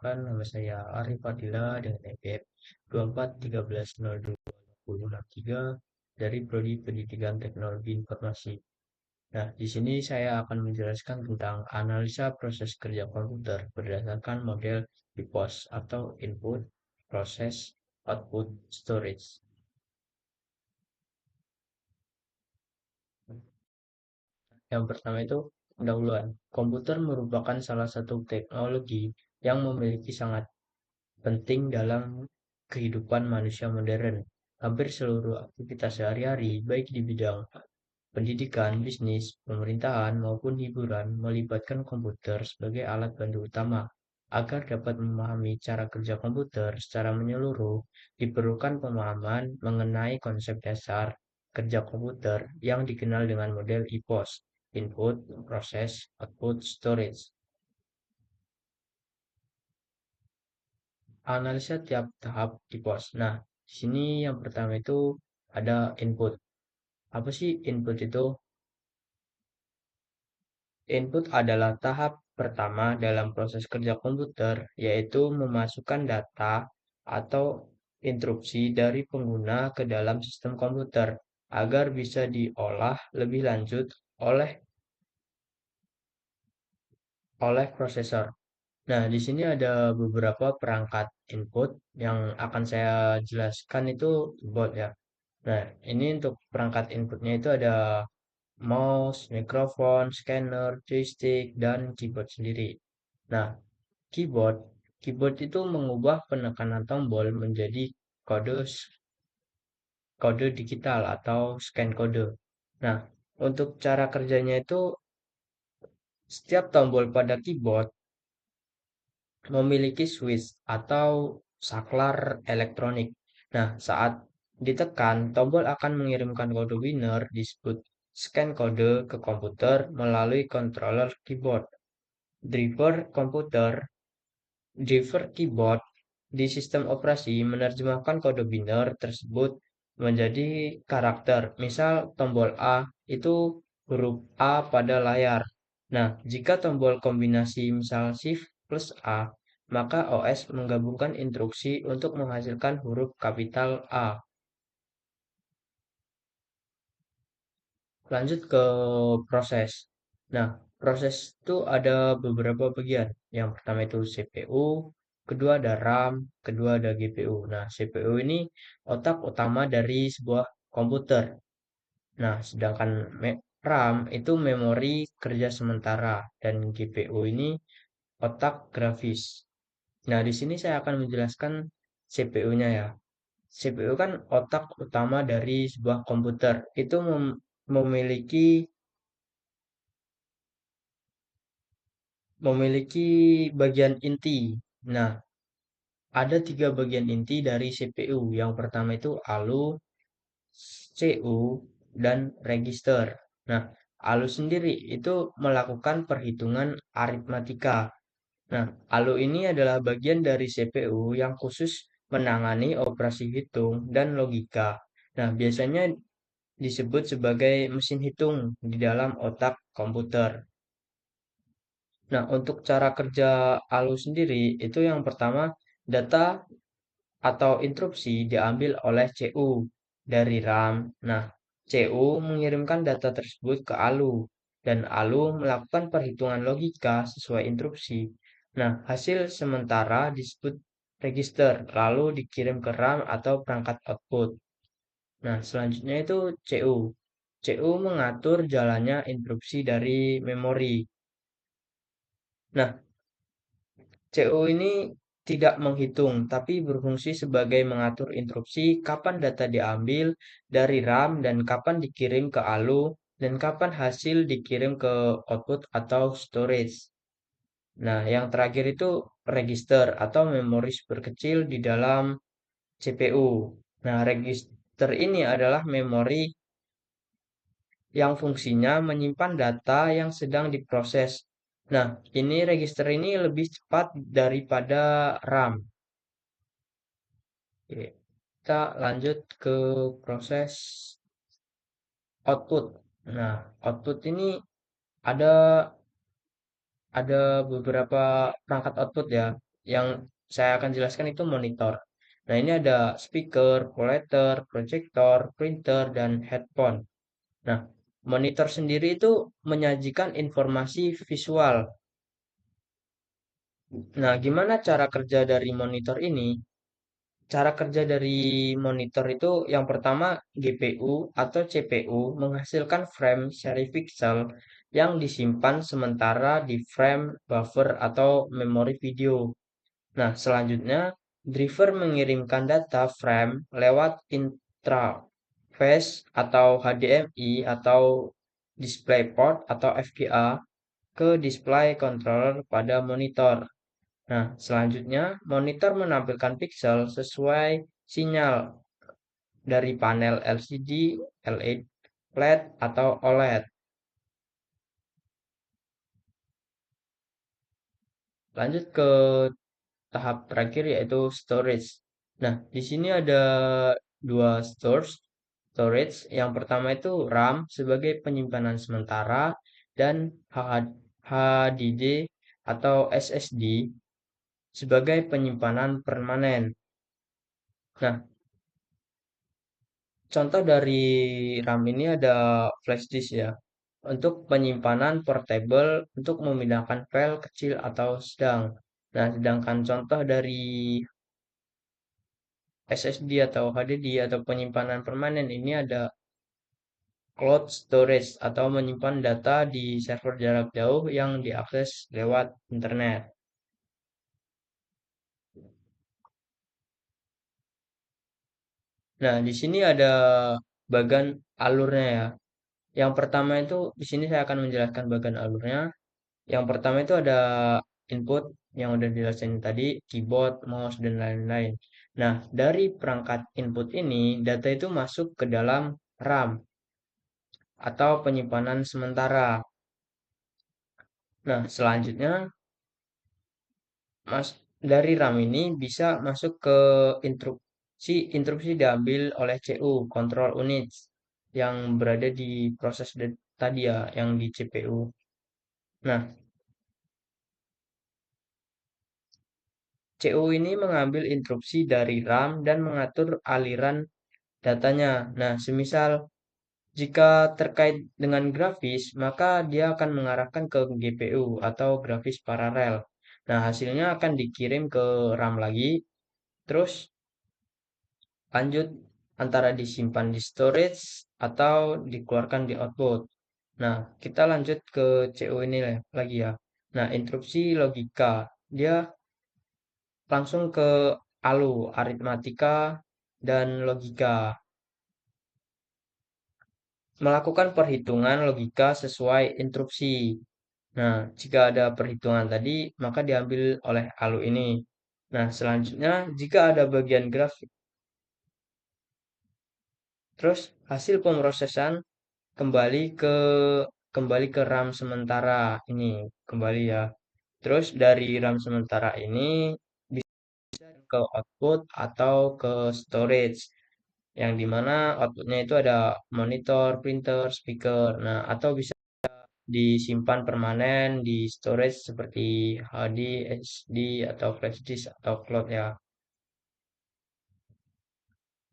Perkenalkan, nama saya Arif Fadila dengan NPM 2413026063 dari Prodi Pendidikan Teknologi Informasi. Nah, di sini saya akan menjelaskan tentang analisa proses kerja komputer berdasarkan model IPOS atau Input, Process, Output, Storage. Yang pertama itu pendahuluan. Komputer merupakan salah satu teknologi yang memiliki sangat penting dalam kehidupan manusia modern. Hampir seluruh aktivitas sehari-hari, baik di bidang pendidikan, bisnis, pemerintahan, maupun hiburan, melibatkan komputer sebagai alat bantu utama. Agar dapat memahami cara kerja komputer secara menyeluruh, diperlukan pemahaman mengenai konsep dasar kerja komputer yang dikenal dengan model IPOS, Input, Process, Output, Storage. Analisa tiap tahap di pos. Nah, di sini yang pertama itu ada input. Apa sih input itu? Input adalah tahap pertama dalam proses kerja komputer, yaitu memasukkan data atau instruksi dari pengguna ke dalam sistem komputer agar bisa diolah lebih lanjut oleh prosesor. Nah, di sini ada beberapa perangkat input yang akan saya jelaskan itu bot ya. Nah, ini untuk perangkat inputnya itu ada mouse, mikrofon, scanner, joystick, dan keyboard sendiri. Nah, keyboard, keyboard itu mengubah penekanan tombol menjadi kode kode digital atau scan kode. Nah, untuk cara kerjanya itu setiap tombol pada keyboard memiliki switch atau saklar elektronik. Nah, saat ditekan, tombol akan mengirimkan kode winner disebut scan kode ke komputer melalui controller keyboard. Driver komputer, driver keyboard di sistem operasi menerjemahkan kode binär tersebut menjadi karakter. Misal tombol A itu huruf A pada layar. Nah, jika tombol kombinasi misal Shift plus A, maka OS menggabungkan instruksi untuk menghasilkan huruf kapital A. Lanjut ke proses. Nah, proses itu ada beberapa bagian. Yang pertama itu CPU, kedua ada RAM, kedua ada GPU. Nah, CPU ini otak utama dari sebuah komputer. Nah, sedangkan RAM itu memori kerja sementara dan GPU ini otak grafis. Nah, di sini saya akan menjelaskan CPU-nya ya. CPU kan otak utama dari sebuah komputer. Itu memiliki memiliki bagian inti. Nah, ada tiga bagian inti dari CPU. Yang pertama itu ALU, CU, dan register. Nah, ALU sendiri itu melakukan perhitungan aritmatika. Nah, ALU ini adalah bagian dari CPU yang khusus menangani operasi hitung dan logika. Nah, biasanya disebut sebagai mesin hitung di dalam otak komputer. Nah, untuk cara kerja ALU sendiri, itu yang pertama, data atau instruksi diambil oleh CU dari RAM. Nah, CU mengirimkan data tersebut ke ALU, dan ALU melakukan perhitungan logika sesuai instruksi. Nah, hasil sementara disebut register, lalu dikirim ke RAM atau perangkat output. Nah, selanjutnya itu CU. CU mengatur jalannya instruksi dari memori. Nah, CO ini tidak menghitung, tapi berfungsi sebagai mengatur instruksi kapan data diambil dari RAM dan kapan dikirim ke ALU dan kapan hasil dikirim ke output atau storage. Nah, yang terakhir itu register atau memori super kecil di dalam CPU. Nah, register ini adalah memori yang fungsinya menyimpan data yang sedang diproses. Nah, ini register ini lebih cepat daripada RAM. Oke, kita lanjut ke proses output. Nah, output ini ada ada beberapa perangkat output ya. yang saya akan jelaskan itu monitor. Nah, ini ada speaker, projector, projector, printer, dan headphone. Nah, monitor sendiri itu menyajikan informasi visual. Nah, gimana cara kerja dari monitor ini? Cara kerja dari monitor itu yang pertama GPU atau CPU menghasilkan frame seri pixel yang disimpan sementara di frame buffer atau memori video. Nah, selanjutnya driver mengirimkan data frame lewat interface atau HDMI atau DisplayPort atau FPA ke display controller pada monitor. Nah, selanjutnya monitor menampilkan pixel sesuai sinyal dari panel LCD, LED, LED, atau OLED. Lanjut ke tahap terakhir yaitu storage. Nah, di sini ada dua storage. Yang pertama itu RAM sebagai penyimpanan sementara dan HDD atau SSD sebagai penyimpanan permanen. Nah, contoh dari RAM ini ada flash disk ya, untuk penyimpanan portable untuk memindahkan file kecil atau sedang. Nah, sedangkan contoh dari SSD atau HDD atau penyimpanan permanen ini ada cloud storage atau menyimpan data di server jarak jauh yang diakses lewat internet. Nah, di sini ada bagan alurnya ya. Yang pertama itu di sini saya akan menjelaskan bagan alurnya. Yang pertama itu ada input yang udah dijelasin tadi, keyboard, mouse, dan lain-lain. Nah, dari perangkat input ini, data itu masuk ke dalam RAM atau penyimpanan sementara. Nah, selanjutnya Mas dari RAM ini bisa masuk ke instruksi. Instruksi diambil oleh CU, control units, yang berada di proses tadi ya, yang di CPU. Nah, CU ini mengambil instruksi dari RAM dan mengatur aliran datanya. Nah, semisal jika terkait dengan grafis, maka dia akan mengarahkan ke GPU atau grafis paralel. Nah, hasilnya akan dikirim ke RAM lagi, terus lanjut antara disimpan di storage atau dikeluarkan di output. Nah, kita lanjut ke CO ini lagi ya. Nah, interupsi logika. Dia langsung ke ALU, aritmatika dan logika. Melakukan perhitungan logika sesuai instruksi. Nah, jika ada perhitungan tadi, maka diambil oleh ALU ini. Nah, selanjutnya, jika ada bagian grafik, terus hasil pemrosesan kembali ke RAM sementara ini, kembali ya. Terus dari RAM sementara ini bisa ke output atau ke storage, yang dimana outputnya itu ada monitor, printer, speaker. Nah, atau bisa disimpan permanen di storage seperti HD, SD, atau flash disk atau cloud ya.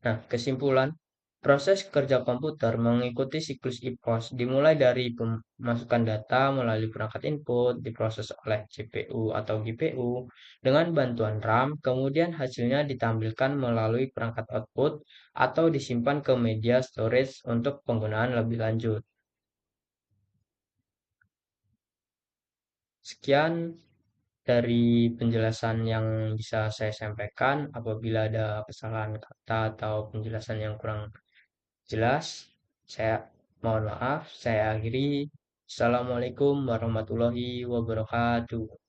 Nah, kesimpulan, proses kerja komputer mengikuti siklus IPOS, dimulai dari pemasukan data melalui perangkat input, diproses oleh CPU atau GPU dengan bantuan RAM, kemudian hasilnya ditampilkan melalui perangkat output atau disimpan ke media storage untuk penggunaan lebih lanjut. Sekian dari penjelasan yang bisa saya sampaikan. Apabila ada kesalahan kata atau penjelasan yang kurang jelas, saya mohon maaf. Saya akhiri. Assalamualaikum warahmatullahi wabarakatuh.